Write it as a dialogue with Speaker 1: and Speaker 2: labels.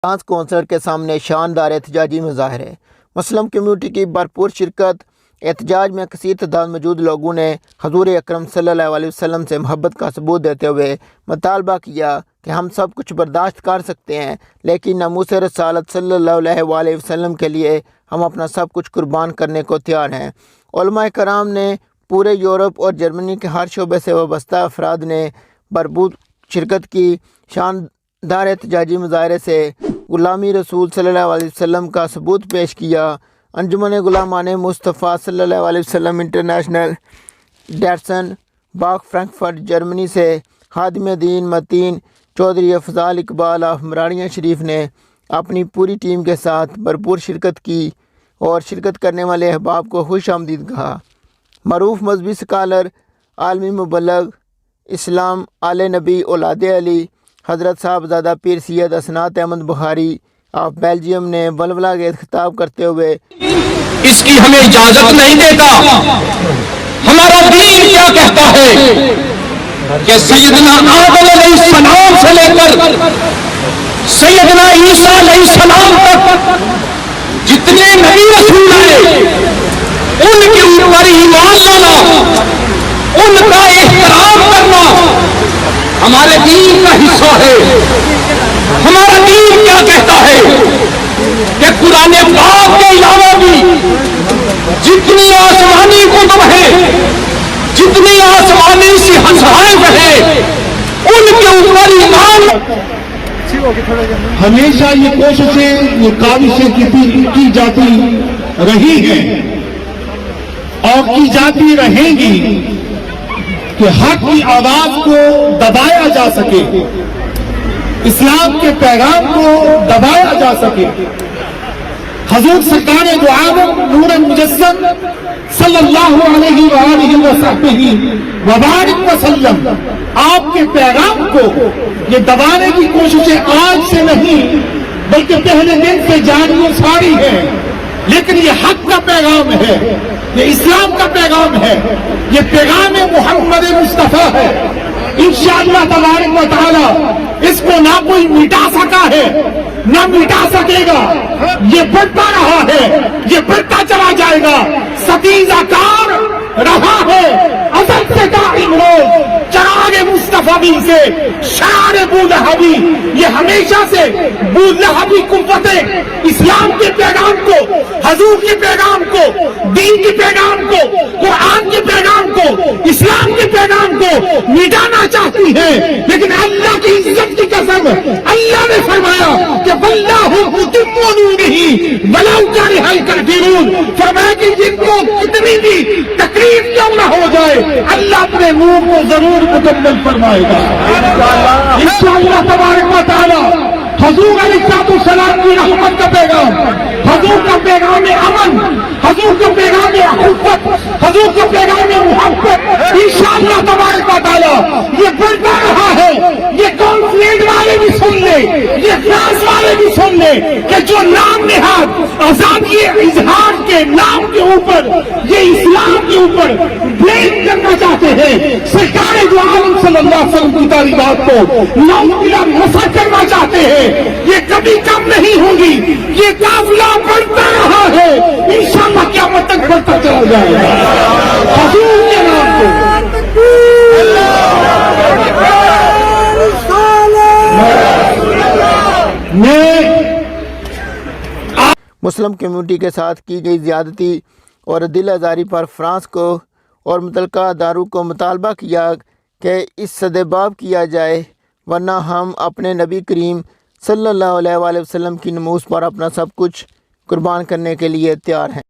Speaker 1: France counsellor کے سامنے شاندار احتجاجی مظاہرے، مسلم کمیونٹی کی بھرپور شرکت۔ احتجاج میں کثیر تعداد موجود لوگوں نے حضور اکرم صلی اللہ علیہ وسلم سے محبت کا ثبوت دیتے ہوئے مطالبہ کیا کہ ہم سب کچھ برداشت کر سکتے ہیں، لیکن ناموس رسالت صلی اللہ علیہ وسلم کے لیے ہم اپنا سب کچھ قربان کرنے کو تیار ہیں۔ علماء کرام نے پورے یورپ اور جرمنی کے ہر شعبے سے وابستہ افراد نے بھرپور شرکت کی۔ شاندار احتجاجی مظاہرے سے غلامی رسول صلی اللہ علیہ وسلم کا ثبوت پیش کیا۔ انجمن غلامان مصطفیٰ صلی اللہ علیہ وسلم انٹرنیشنل ڈیٹسن باغ فرینکفرٹ جرمنی سے خادم دین متین چودھری افضال اقبال آف مراڑیاں شریف نے اپنی پوری ٹیم کے ساتھ بھرپور شرکت کی اور شرکت کرنے والے احباب کو خوش آمدید کہا۔ معروف مذہبی اسکالر، عالمی مبلغ اسلام، آل نبی اولاد علی حضرت صاحبزادہ پیر سید اسناد احمد بخاری آف بیلجیم نے ولولہ گیت خطاب کرتے ہوئے
Speaker 2: اس کی ہمیں اجازت نہیں دیتا۔ ہمارا دین کیا کہتا ہے کہ سیدنا آدم علیہ السلام سے لے کر سیدنا عیسیٰ علیہ السلام تک جتنے نبی رسول آئے ان کے اوپر ایمان لانا، ان کا احترام کرنا ہمارے دین کا حصہ ہے۔ ہمارا دین کیا کہتا ہے کہ قرآن پاک کے علاوہ بھی جتنی آسمانی کتب ہیں، جتنی آسمانی صحائف ہیں، ان کے اوپر ایمان۔
Speaker 3: ہمیشہ یہ کوششیں، یہ کاوشیں کی جاتی رہی ہیں اور کی جاتی رہیں گی کہ حق کی آواز کو دبایا جا سکے، اسلام کے پیغام کو دبایا جا سکے۔ حضور سرکار دو عالم نور مجسم صلی اللہ علیہ وآلہ وسلم وبارک وسلم آپ کے پیغام کو یہ دبانے کی کوششیں آج سے نہیں بلکہ پہلے دن سے جاری و ساری ہے، لیکن یہ حق کا پیغام ہے، یہ اسلام کا پیغام ہے، یہ پیغام محمد مصطفیٰ ہے۔ انشاءاللہ تبارک و تعالی اس کو نہ کوئی مٹا سکا ہے نہ مٹا سکے گا، یہ بڑھتا رہا ہے، یہ بڑھتا چلا جائے گا، ستیزہ کار رہا ہے ازل سے دائم روز چراغ مصطفی سے شعر بولہبی۔ یہ ہمیشہ سے بولہبی قوتیں اسلام کے پیغام کو، حضور کے پیغام کو، دین کے پیغام کو، قرآن کے پیغام کو، اسلام کے پیغام کو مٹانا چاہتی ہیں، لیکن اللہ کی عزت کی قسم اللہ نے فرمایا کہ واللہ متم نورہ ولو کرہ الکافرون، فرمایا کہ جن کو کتنی بھی تکلیف کیوں نہ ہو جائے اللہ اپنے نور کو ضرور مکمل فرمائے گا انشاءاللہ تبارک و تعالی۔ حضور علیہ السلام کی رحمت کا پیغام، حضور کا پیغام امن، حضور کا پیغام اخوت، حضور کا پیغام محبت انشاءاللہ تبارک و تعالی یہ بڑھتا رہا ہے۔ یہ کانفلینٹ والے بھی سن لیں، یہ فرانس والے بھی سن لیں کہ جو نام نہاد آزادی اظہار کے نام کے اوپر یہ اسلام کے اوپر بلیم کرنا چاہتے ہیں، سرکار دو عالم صلی اللہ علیہ وسلم کی تعلیمات کو ناؤزباللہ نفی کرنا چاہتے ہیں، یہ کبھی کم نہیں ہوگی، یہ قافلہ بڑھتا رہا ہے، انشاءاللہ قیامت تک بڑھتا چلا جائے گا حضور کے نام کو۔
Speaker 1: مسلم کمیونٹی کے ساتھ کی گئی زیادتی اور دل آزاری پر فرانس کو اور متعلقہ اداروں کو مطالبہ کیا کہ اس سدباب کیا جائے، ورنہ ہم اپنے نبی کریم صلی اللہ علیہ وسلم کی نموز پر اپنا سب کچھ قربان کرنے کے لیے تیار ہیں۔